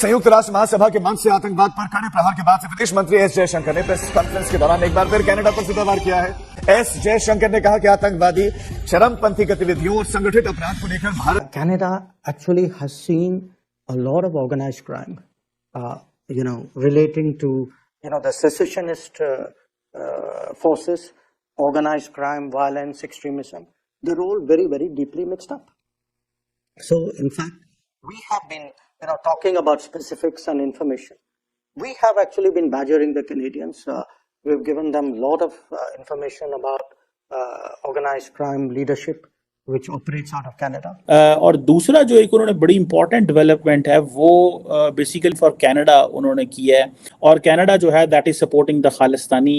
संयुक्त राष्ट्र महासभा के मंच से आतंकवाद पर कड़े प्रहार के बाद से विदेश मंत्री एस जयशंकर ने प्रेस कॉन्फ्रेंस के दौरान एक बार फिर कनाडा पर सीधावार किया है। एस जयशंकर ने कहा कि आतंकवादी चरमपंथी गतिविधियों और संगठित अपराध को लेकर Bharat Canada actually has seen a lot of organized crime, relating to the secessionist forces, organized crime, violence, extremism. They're all very, very deeply mixed up. So, in fact, we have been talking about specifics and information. We have actually been badgering the Canadians. We've given them a lot of information about organized crime leadership, which operates out of Canada. और दूसरा जो एक उन्होंने बड़ी important development है वो basically for Canada उन्होंने किया है, और कनाडा जो है that is supporting the Khalistani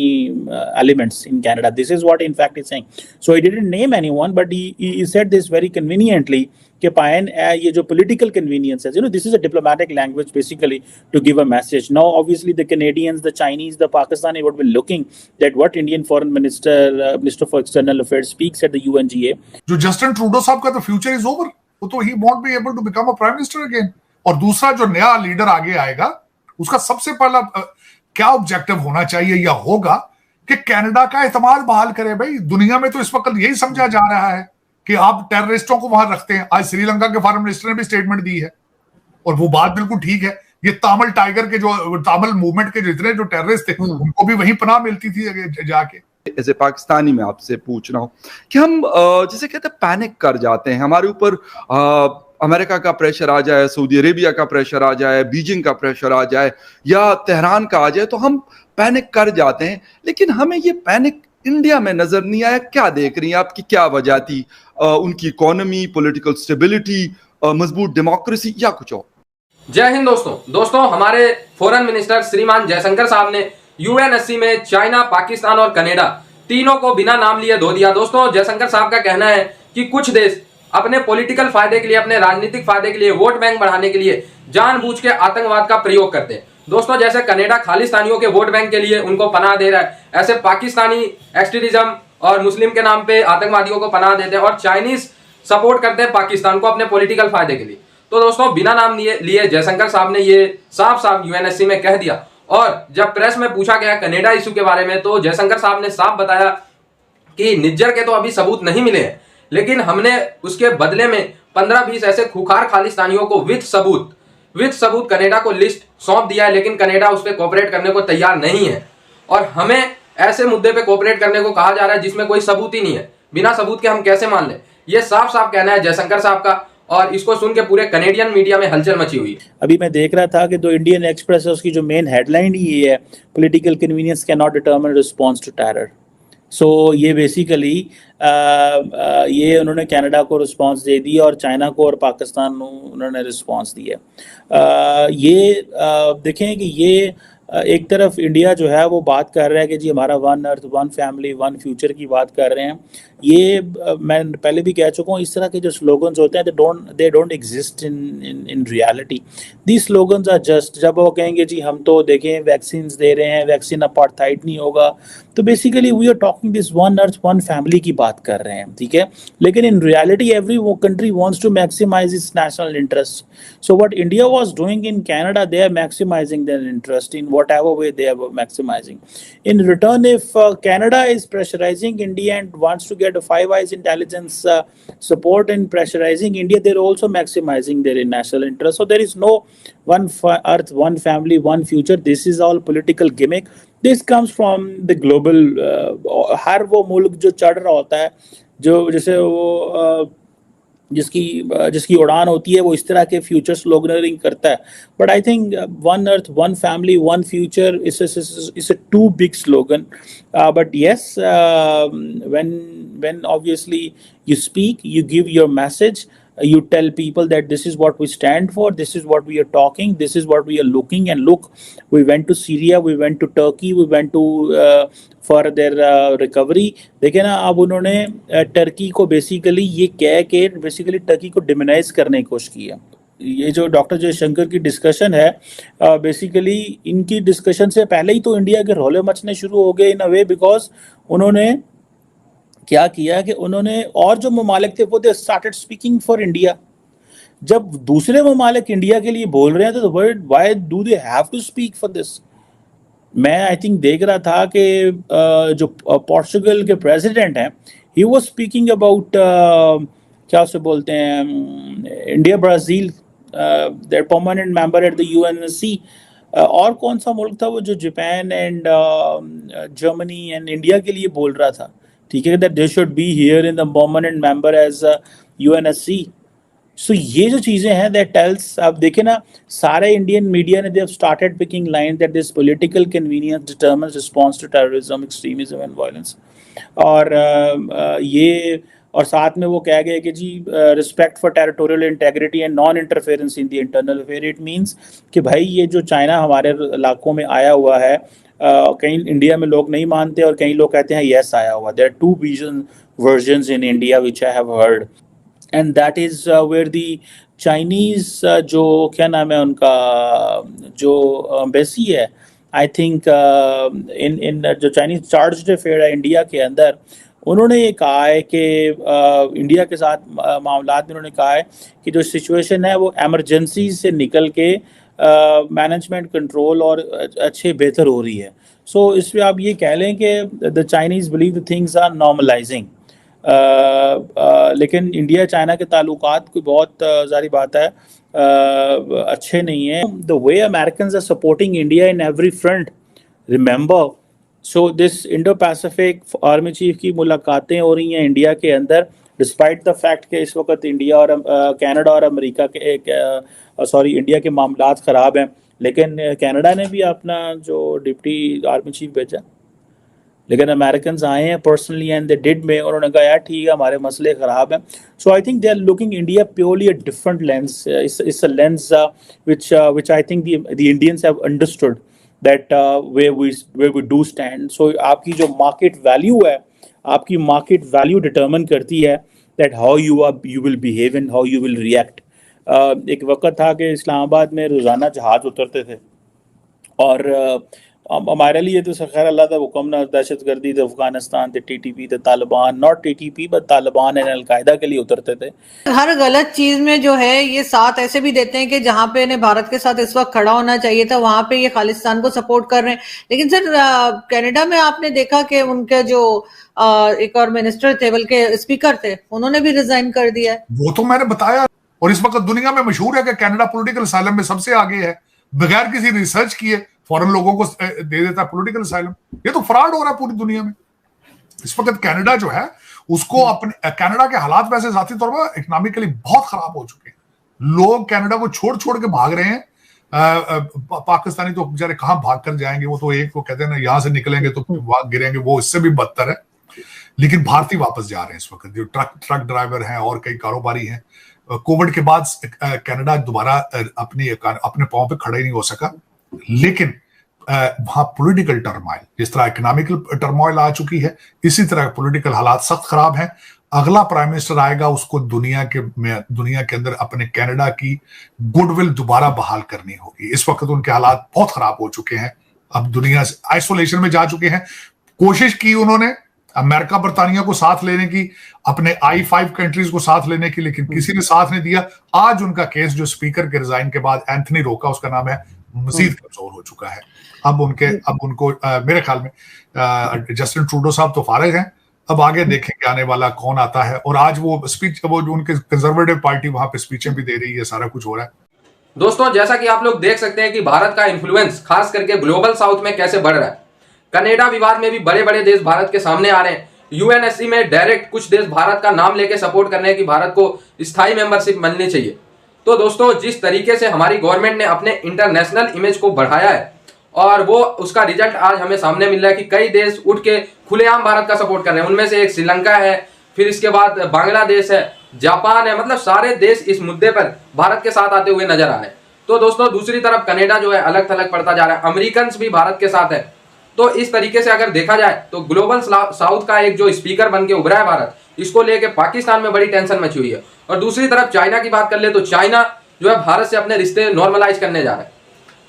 elements in Canada. This is what in fact is saying. So he didn't name anyone but he said this very conveniently कि पायन ये जो political convenience है, this is a diplomatic language basically to give a message. Now obviously the Canadians, the Chinese, the Pakistani would be looking that what Indian foreign minister, Minister for External Affairs speaks at the UNGA. जो Justin Trudeau साहब का तो future is over, वो तो ही won't be able to become a prime minister again. और दूसरा जो नया लीडर आगे आएगा उसका सबसे पहला क्या ऑब्जेक्टिव होना चाहिए या होगा कि कनाडा का एतमाद बहाल करे. भाई दुनिया में तो इस वक्त यही समझा जा रहा है कि आप टेररिस्टों को वहां रखते हैं. आज श्रीलंका के फॉरेन मिनिस्टर ने भी स्टेटमेंट दी है और वो बात बिल्कुल ठीक है. ये तामिल टाइगर के जो तामिल मूवमेंट के जितने जो टेररिस्ट थे उनको भी वहीं पनाह मिलती थी जाके. ऐसे पाकिस्तानी में आपसे पूछ रहा हूं कि हम जैसे कहते हैं पैनिक कर जाते हैं, हमारे ऊपर अमेरिका का प्रेशर आ जाए, सऊदी अरेबिया का प्रेशर आ जाए, बीजिंग का प्रेशर आ जाए या तेहरान का आ जाए तो हम पैनिक कर जाते हैं. लेकिन हमें ये पैनिक इंडिया में नजर नहीं आया. क्या देख रही हैं, आपकी क्या वजह थी? उनकी इकोनॉमी, पॉलिटिकल स्टेबिलिटी, मजबूत डेमोक्रेसी या कुछ और? जय हिंद दोस्तों, हमारे फॉरेन मिनिस्टर श्रीमान जयशंकर साहब ने यूएनएससी में चाइना, पाकिस्तान और कनाडा तीनों को बिना नाम लिए धो दिया. दोस्तों जयशंकर साहब का कहना है कि कुछ देश अपने पॉलिटिकल फायदे के लिए, अपने राजनीतिक फायदे के लिए, वोट बैंक बढ़ाने के लिए जानबूझ के आतंकवाद का प्रयोग करते हैं. दोस्तों जैसे कनाडा खालिस्तानियों के वोट बैंक के लिए उनको पनाह दे रहा है, ऐसे पाकिस्तानी एक्सट्रीमिज्म और मुस्लिम के नाम पे आतंकवादियों को पनाह देते हैं, और चाइनीज सपोर्ट करते हैं पाकिस्तान को अपने पॉलिटिकल फायदे के लिए. तो दोस्तों बिना नाम लिए जयशंकर साहब ने ये साफ यूएनएससी में कह दिया. और जब प्रेस में पूछा गया कनाडा इशू के बारे में तो जयशंकर साहब ने साफ बताया कि निज्जर के तो अभी सबूत नहीं मिले हैं, लेकिन हमने उसके बदले में 15-20 ऐसे खुखार खालिस्तानियों को विद सबूत कनाडा को लिस्ट सौंप दिया है. लेकिन कनाडा उस पर कोऑपरेट करने को तैयार नहीं है, और हमें ऐसे मुद्दे पे कोऑपरेट करने को कहा जा रहा है जिसमें कोई सबूत ही नहीं है. बिना सबूत के हम कैसे मान लें? ये साफ कहना है जयशंकर साहब का, और इसको सुन के पूरे कनेडियन मीडिया में हलचल मची हुई है. अभी मैं देख रहा था कि तो इंडियन एक्सप्रेस है उसकी जो मेन हेडलाइन ही ये है, political convenience can not determine response to terror. So ये बेसिकली ये उन्होंने कनाडा को रिस्पांस दे दी और चाइना को और पाकिस्तान को उन्होंने रिस्पांस दिया. देखें कि ये एक तरफ इंडिया जो है वो बात कर रहा है कि जी हमारा one earth, one family, one future की बात कर रहे हैं. ये मैं पहले भी कह चुका हूँ, इस तरह के जो स्लोगन्स होते हैं they don't exist in reality. These slogans are just, जब वो कहेंगे जी हम तो देखें वैक्सीन दे रहे हैं, वैक्सीन अपार्थाइड नहीं होगा, तो basically we are talking this one earth one family की बात कर रहे हैं, ठीक है. लेकिन in reality every country wants to maximise its national interest. So what India was doing in Canada, they are maximising their interest in whatever way they are maximizing. In return, if Canada is pressurizing India and wants to get a Five Eyes intelligence support and pressurizing India, they're also maximizing their national interest. So there is no one earth, one family, one future. This is all political gimmick. This comes from the global. हर वो मुल्क जो चढ़ रहा होता है, जो जैसे वो जिसकी उड़ान होती है वो इस तरह के फ्यूचर स्लोगनरिंग करता है. But I think one earth, one family, one future is a too big slogan. But yes, when obviously you speak, you give your message, you tell people that this is what we stand for, this is what we are talking, this is what we are looking. And look, we went to Syria, we went to Turkey, we went to for their recovery. देखिए ना, अब उन्होंने Turkey को basically ये कह के basically Turkey को demonise करने की कोशिश की है. ये जो डॉक्टर जयशंकर की डिस्कशन है, बेसिकली इनकी डिस्कशन से पहले ही तो इंडिया के रोले मचने शुरू हो गए इन अ वे, बिकॉज उन्होंने क्या किया कि उन्होंने और जो ममालिक थे वो they started speaking for India. जब दूसरे ममालिक इंडिया के लिए बोल रहे हैं तो why do they have to speak for this? मैं आई थिंक देख रहा था कि जो पोर्चुगल के प्रेसिडेंट हैं, ही वाज स्पीकिंग अबाउट क्या उसे बोलते हैं, India Brazil, there permanent member at the UNSC, और कौन सा मुल्क था वो जो Japan and Germany and India के लिए बोल रहा था, ठीक है, that they should be here in the permanent member as UNSC. So ये जो चीज़ें हैं दैट टेल्स, आप देखें ना, सारे इंडियन मीडिया ने they have started picking line that this political convenience determines response to terrorism, extremism and violence. और ये, और साथ में वो कह गए कि जी respect for territorial integrity and non interference in the internal affair. It means कि भाई ये जो चाइना हमारे इलाकों में आया हुआ है, कहीं इंडिया में लोग नहीं मानते और कहीं लोग कहते हैं यस आया हुआ. There are 2 versions in India which I have heard, and that is where the Chinese जो क्या नाम है उनका, जो एम्बेसी है, आई थिंक इन जो चाइनीज़ चार्ज अफेयर है इंडिया के अंदर, उन्होंने ये कहा है कि इंडिया के साथ मामलात में उन्होंने कहा है कि जो सिचुएशन है वो एमरजेंसी से निकल के मैनेजमेंट कंट्रोल और अच्छे बेहतर हो रही है. सो इसमें आप ये कह लें कि the Chinese believe the things are normalising. लेकिन इंडिया चाइना के ताल्लुकात कोई बहुत ज़ाहिर बात है अच्छे नहीं है. The way Americans are supporting India in every front, remember, so this Indo Pacific army chief की मुलाकातें हो रही हैं इंडिया के अंदर, डिस्पाइट द फैक्ट कि इस वक्त इंडिया और कनाडा और अमेरिका के इंडिया के मामलात ख़राब हैं, लेकिन कनाडा ने भी अपना जो डिप्टी आर्मी चीफ भेजा, लेकिन अमेरिकन आए हैं पर्सनली एंड दे डिड में, उन्होंने कहा यार ठीक है हमारे मसले ख़राब हैं. So I think they are looking India purely a different lens. It's a lens which I think the Indians have understood that where we do stand. So आपकी जो मार्केट वैल्यू है, आपकी मार्केट वैल्यू डिटर्मिन करती है that how you will behave and how you will react. एक वक्त था कि इस्लामाबाद में रोज़ाना जहाज़ उतरते थे, और हमारे लिए तो खैर अल्लाह का हुक्म ना, दहशतगर्दी तो अफगानिस्तान थे, टीटीपी थे, Taliban, not TTP but Taliban and al Qaeda के लिए उतरते थे. हर गलत चीज में जो है ये साथ ऐसे भी देते हैं कि जहां पे इन्हें भारत के साथ इस वक्त खड़ा होना चाहिए था वहां पे ये खालिस्तान को सपोर्ट कर रहे हैं. लेकिन सर कनाडा में आपने देखा कि उनके जो एक और मिनिस्टर थे, बल्कि स्पीकर थे, उन्होंने भी रिजाइन कर दिया है. वो तो मैंने बताया, और इस वक्त दुनिया में मशहूर है कि कनाडा पॉलिटिकल असाइलम में सबसे आगे है, बगैर किसी रिसर्च किए फॉरेन लोगों को दे देता है पॉलिटिकल असाइलम. ये तो फ्रॉड हो रहा है पूरी दुनिया में. इस वक्त कनाडा जो है उसको अपने, कनाडा के हालात वैसे जाती तौर पर इकोनॉमिकली बहुत खराब हो चुके हैं. लोग कनाडा को छोड़ छोड़ के भाग रहे हैं. पाकिस्तानी तो बेचारे कहां भाग कर जाएंगे, वो तो एक वो कहते हैं ना यहां से निकलेंगे तो भाग गिरेंगे, वो इससे भी बदतर है. लेकिन भारतीय वापस जा रहे हैं इस वक्त, जो ट्रक ड्राइवर हैं और कई कारोबारी हैं. कोविड के बाद कनाडा दोबारा अपने पांव पे खड़े नहीं हो सका. लेकिन वहां पॉलिटिकल टर्मोइल, जिस तरह इकोनॉमिकल टर्मोइल आ चुकी है, इसी तरह पॉलिटिकल हालात सख्त खराब हैं. अगला प्राइम मिनिस्टर आएगा, उसको दुनिया के अंदर अपने कनाडा की गुडविल दोबारा बहाल करनी होगी. इस वक्त उनके हालात बहुत खराब हो चुके हैं, अब दुनिया से आइसोलेशन में जा चुके हैं. कोशिश की उन्होंने अमेरिका बरतानिया को साथ लेने की, अपने I5 कंट्रीज को साथ लेने की, लेकिन किसी ने साथ नहीं दिया. आज उनका केस जो स्पीकर के रिजाइन के बाद एंथनी रोका, उसका नाम है, मजीद कमजोर हो चुका है. अब उनको मेरे ख्याल में जस्टिन ट्रूडो साहब तो फारिग हैं. अब आगे देखेंगे आने वाला कौन आता है. और आज वो जो उनके कंजर्वेटिव पार्टी वहां पे स्पीचें भी दे रही है, सारा कुछ हो रहा है. दोस्तों जैसा कि आप लोग देख सकते हैं कि भारत का इन्फ्लुएंस खास करके ग्लोबल साउथ में कैसे बढ़ रहा है. कनाडा विवाद में भी बड़े बड़े देश भारत के सामने आ रहे हैं. यूएनएससी में डायरेक्ट कुछ देश भारत का नाम लेके सपोर्ट कर रहे हैं कि भारत को स्थायी मेंबरशिप मिलनी चाहिए. तो दोस्तों जिस तरीके से हमारी गवर्नमेंट ने अपने इंटरनेशनल इमेज को बढ़ाया है, और वो उसका रिजल्ट आज हमें सामने मिल रहा है कि कई देश उठ के खुलेआम भारत का सपोर्ट कर रहे हैं. उनमें से एक श्रीलंका है, फिर इसके बाद बांग्लादेश है, जापान है, मतलब सारे देश इस मुद्दे पर भारत के साथ आते हुए नजर आ रहे हैं. तो दोस्तों दूसरी तरफ कनाडा जो है अलग थलग पड़ता जा रहा है, अमेरिकन भी भारत के साथ है. तो इस तरीके से अगर देखा जाए तो ग्लोबल साउथ का एक जो स्पीकर बन के उभरा है भारत, इसको लेके पाकिस्तान में बड़ी टेंशन मची हुई है. और दूसरी तरफ चाइना की बात कर ले तो चाइना जो है भारत से अपने रिश्ते नॉर्मलाइज करने जा रहा है.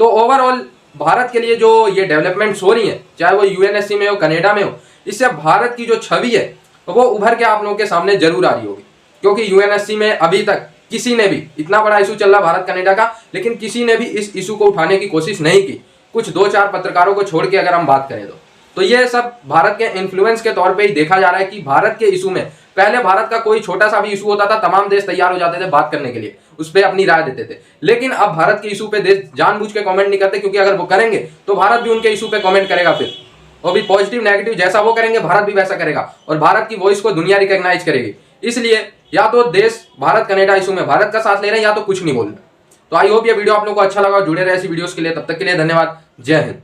तो ओवरऑल भारत के लिए जो ये डेवलपमेंट्स हो रही हैं, चाहे वो यूएनएससी में हो, कनाडा में हो, इससे भारत की जो छवि है वो उभर के आप लोगों के सामने जरूर आ रही होगी. क्योंकि यूएनएससी में अभी तक किसी ने भी, इतना बड़ा इशू चल रहा भारत कनाडा का, लेकिन किसी ने भी इस इशू को उठाने की कोशिश नहीं की, कुछ 2-4 पत्रकारों को छोड़ के अगर हम बात करें तो ये सब भारत के इन्फ्लुएंस के तौर पे ही देखा जा रहा है कि भारत के इशू में, पहले भारत का कोई छोटा सा भी इशू होता था, तमाम देश तैयार हो जाते थे बात करने के लिए, उस पर अपनी राय देते थे। लेकिन अब भारत के इशू पे देश जानबूझ के कमेंट नहीं करते, क्योंकि अगर वो करेंगे तो भारत भी उनके इशू पे कमेंट करेगा, फिर वो भी पॉजिटिव नेगेटिव जैसा वो करेंगे भारत भी वैसा करेगा, और भारत की वॉइस को दुनिया रिकॉग्नाइज करेगी। इसलिए या तो देश भारत कनाडा इशू में भारत का साथ ले रहे हैं, या तो कुछ नहीं बोल रहे। तो आई होप ये वीडियो आप लोगों को अच्छा लगा, जुड़े रहे ऐसी वीडियोस के लिए। तब तक के लिए धन्यवाद, जय हिंद।